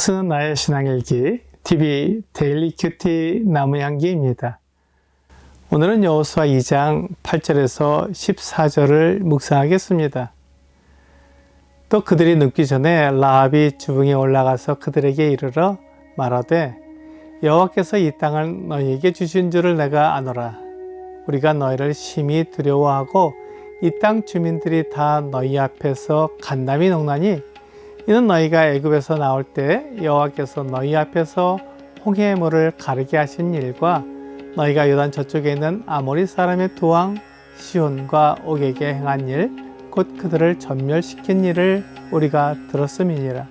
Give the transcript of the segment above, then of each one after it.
다스는 나의 신앙일기 TV 데일리 큐티 나무향기입니다. 오늘은 여호수아 2장 8절에서 14절을 묵상하겠습니다. 또 그들이 눕기 전에 라합이 주붕에 올라가서 그들에게 이르러 말하되 여호와께서 이 땅을 너희에게 주신 줄을 내가 아노라. 우리가 너희를 심히 두려워하고 이 땅 주민들이 다 너희 앞에서 간담이 녹나니 이는 너희가 애굽에서 나올 때 여호와께서 너희 앞에서 홍해의 물을 가르게 하신 일과 너희가 요단 저쪽에 있는 아모리 사람의 두 왕 시온과 옥에게 행한 일, 곧 그들을 전멸시킨 일을 우리가 들었음이니라.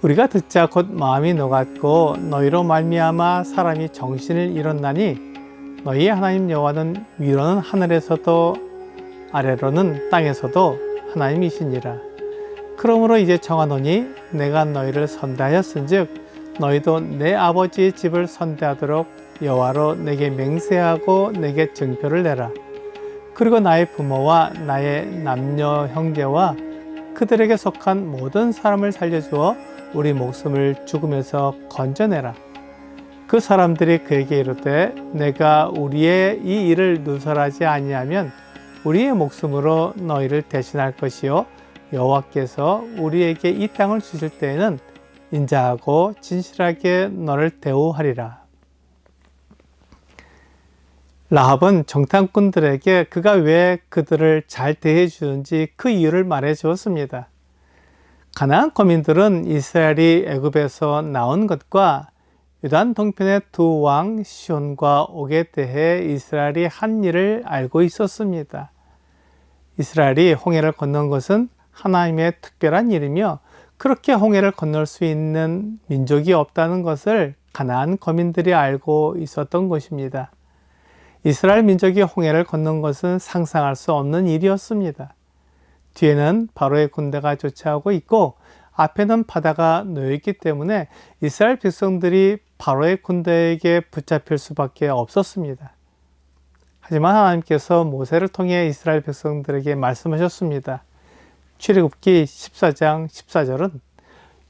우리가 듣자 곧 마음이 녹았고 너희로 말미암아 사람이 정신을 잃었나니 너희의 하나님 여호와는 위로는 하늘에서도 아래로는 땅에서도 하나님이시니라. 그러므로 이제 정하노니 내가 너희를 선대하였은즉 너희도 내 아버지의 집을 선대하도록 여호와로 내게 맹세하고 내게 증표를 내라. 그리고 나의 부모와 나의 남녀 형제와 그들에게 속한 모든 사람을 살려주어 우리 목숨을 죽음에서 건져내라. 그 사람들이 그에게 이르되 내가 우리의 이 일을 누설하지 아니하면 우리의 목숨으로 너희를 대신할 것이요 여호와께서 우리에게 이 땅을 주실 때에는 인자하고 진실하게 너를 대우하리라. 라합은 정탐꾼들에게 그가 왜 그들을 잘 대해 주는지 그 이유를 말해 주었습니다. 가나안 거민들은 이스라엘이 애굽에서 나온 것과 요단 동편의 두 왕 시온과 옥에 대해 이스라엘이 한 일을 알고 있었습니다. 이스라엘이 홍해를 건넌 것은 하나님의 특별한 일이며 그렇게 홍해를 건널 수 있는 민족이 없다는 것을 가나안 거민들이 알고 있었던 것입니다. 이스라엘 민족이 홍해를 건넌 것은 상상할 수 없는 일이었습니다. 뒤에는 바로의 군대가 쫓아오고 있고 앞에는 바다가 놓여있기 때문에 이스라엘 백성들이 바로의 군대에게 붙잡힐 수밖에 없었습니다. 하지만 하나님께서 모세를 통해 이스라엘 백성들에게 말씀하셨습니다. 출애굽기 14장 14절은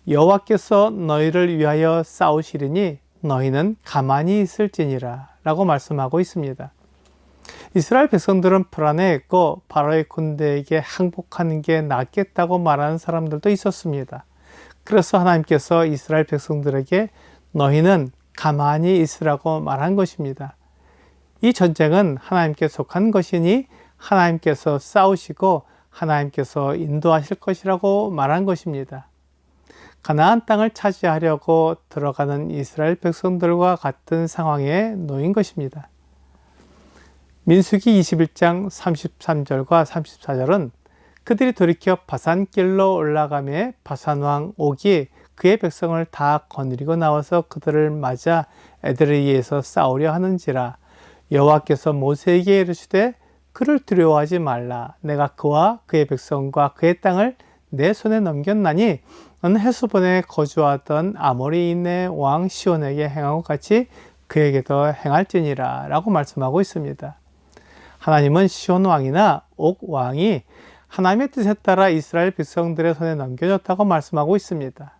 여호와께서 너희를 위하여 싸우시리니 너희는 가만히 있을지니라 라고 말씀하고 있습니다. 이스라엘 백성들은 불안해했고 바로의 군대에게 항복하는 게 낫겠다고 말하는 사람들도 있었습니다. 그래서 하나님께서 이스라엘 백성들에게 너희는 가만히 있으라고 말한 것입니다. 이 전쟁은 하나님께 속한 것이니 하나님께서 싸우시고 하나님께서 인도하실 것이라고 말한 것입니다. 가나안 땅을 차지하려고 들어가는 이스라엘 백성들과 같은 상황에 놓인 것입니다. 민수기 21장 33절과 34절은 그들이 돌이켜 바산길로 올라가매 바산왕 옥이 그의 백성을 다 거느리고 나와서 그들을 맞아 에드레이에서 싸우려 하는지라. 여호와께서 모세에게 이르시되 그를 두려워하지 말라. 내가 그와 그의 백성과 그의 땅을 내 손에 넘겼나니 너는 헤스본에 거주하던 아모리인의 왕 시온에게 행한 것 같이 그에게도 행할지니라 라고 말씀하고 있습니다. 하나님은 시온 왕이나 옥 왕이 하나님의 뜻에 따라 이스라엘 백성들의 손에 넘겨졌다고 말씀하고 있습니다.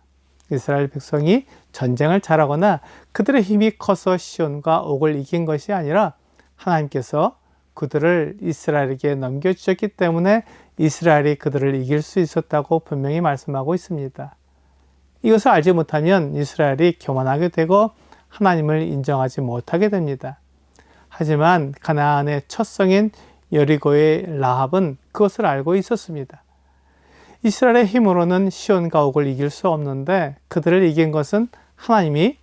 이스라엘 백성이 전쟁을 잘하거나 그들의 힘이 커서 시온과 옥을 이긴 것이 아니라 하나님께서 그들을 이스라엘에게 넘겨주셨기 때문에 이스라엘이 그들을 이길 수 있었다고 분명히 말씀하고 있습니다. 이것을 알지 못하면 이스라엘이 교만하게 되고 하나님을 인정하지 못하게 됩니다. 하지만 가나안의 첫 성인 여리고의 라합은 그것을 알고 있었습니다. 이스라엘의 힘으로는 시온과 옥을 이길 수 없는데 그들을 이긴 것은 하나님이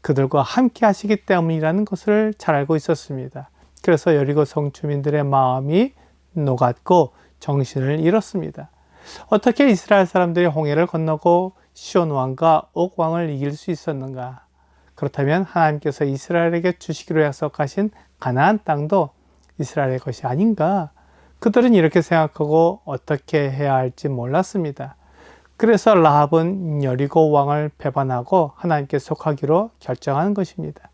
그들과 함께 하시기 때문이라는 것을 잘 알고 있었습니다. 그래서 여리고 성 주민들의 마음이 녹았고 정신을 잃었습니다. 어떻게 이스라엘 사람들이 홍해를 건너고 시온 왕과 옥 왕을 이길 수 있었는가? 그렇다면 하나님께서 이스라엘에게 주시기로 약속하신 가나안 땅도 이스라엘의 것이 아닌가? 그들은 이렇게 생각하고 어떻게 해야 할지 몰랐습니다. 그래서 라합은 여리고 왕을 배반하고 하나님께 속하기로 결정한 것입니다.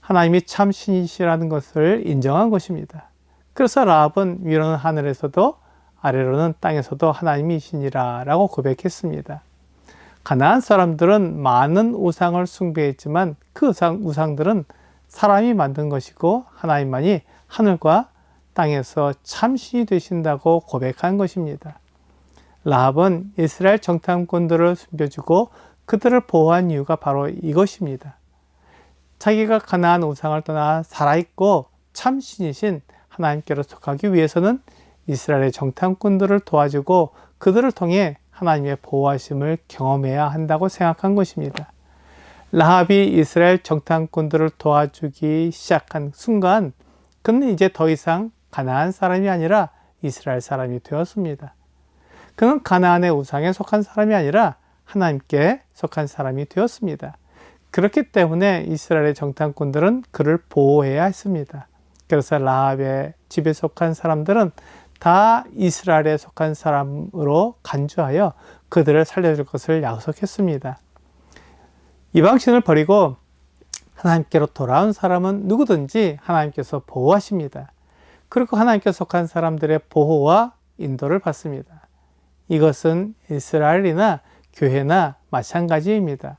하나님이 참 신이시라는 것을 인정한 것입니다. 그래서 라합은 위로는 하늘에서도 아래로는 땅에서도 하나님이시니라 라고 고백했습니다. 가나안 사람들은 많은 우상을 숭배했지만 그 우상들은 사람이 만든 것이고 하나님만이 하늘과 땅에서 참 신이 되신다고 고백한 것입니다. 라합은 이스라엘 정탐꾼들을 숨겨주고 그들을 보호한 이유가 바로 이것입니다. 자기가 가나안 우상을 떠나 살아있고 참 신이신 하나님께로 속하기 위해서는 이스라엘의 정탐꾼들을 도와주고 그들을 통해 하나님의 보호하심을 경험해야 한다고 생각한 것입니다. 라합이 이스라엘 정탐꾼들을 도와주기 시작한 순간 그는 이제 더 이상 가나안 사람이 아니라 이스라엘 사람이 되었습니다. 그는 가나안의 우상에 속한 사람이 아니라 하나님께 속한 사람이 되었습니다. 그렇기 때문에 이스라엘의 정탐꾼들은 그를 보호해야 했습니다. 그래서 라합의 집에 속한 사람들은 다 이스라엘에 속한 사람으로 간주하여 그들을 살려줄 것을 약속했습니다. 이방신을 버리고 하나님께로 돌아온 사람은 누구든지 하나님께서 보호하십니다. 그리고 하나님께 속한 사람들의 보호와 인도를 받습니다. 이것은 이스라엘이나 교회나 마찬가지입니다.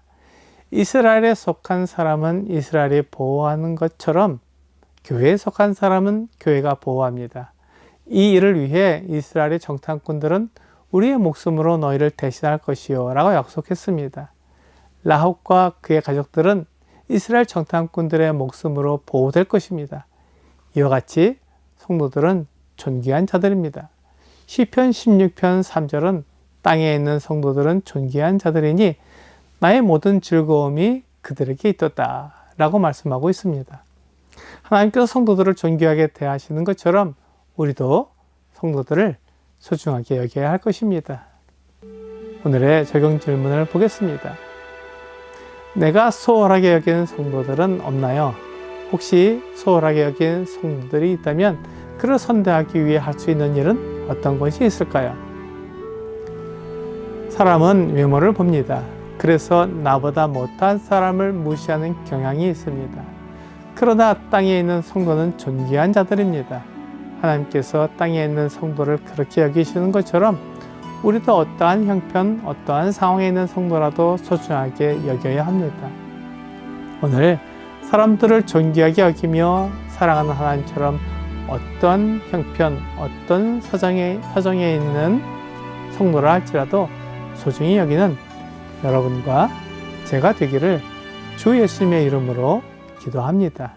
이스라엘에 속한 사람은 이스라엘이 보호하는 것처럼 교회에 속한 사람은 교회가 보호합니다. 이 일을 위해 이스라엘의 정탐꾼들은 우리의 목숨으로 너희를 대신할 것이요 라고 약속했습니다. 라합과 그의 가족들은 이스라엘 정탐꾼들의 목숨으로 보호될 것입니다. 이와 같이 성도들은 존귀한 자들입니다. 시편 16편 3절은 땅에 있는 성도들은 존귀한 자들이니 나의 모든 즐거움이 그들에게 있었다 라고 말씀하고 있습니다. 하나님께서 성도들을 존귀하게 대하시는 것처럼 우리도 성도들을 소중하게 여겨야 할 것입니다. 오늘의 적용 질문을 보겠습니다. 내가 소홀하게 여기는 성도들은 없나요? 혹시 소홀하게 여긴 성도들이 있다면 그를 선대하기 위해 할 수 있는 일은 어떤 것이 있을까요? 사람은 외모를 봅니다. 그래서 나보다 못한 사람을 무시하는 경향이 있습니다. 그러나 땅에 있는 성도는 존귀한 자들입니다. 하나님께서 땅에 있는 성도를 그렇게 여기시는 것처럼 우리도 어떠한 형편, 어떠한 상황에 있는 성도라도 소중하게 여겨야 합니다. 오늘 사람들을 존귀하게 여기며 사랑하는 하나님처럼 어떤 형편, 어떤 사정에 있는 성도라 할지라도 소중히 여기는 여러분과 제가 되기를 주 예수님의 이름으로 기도합니다.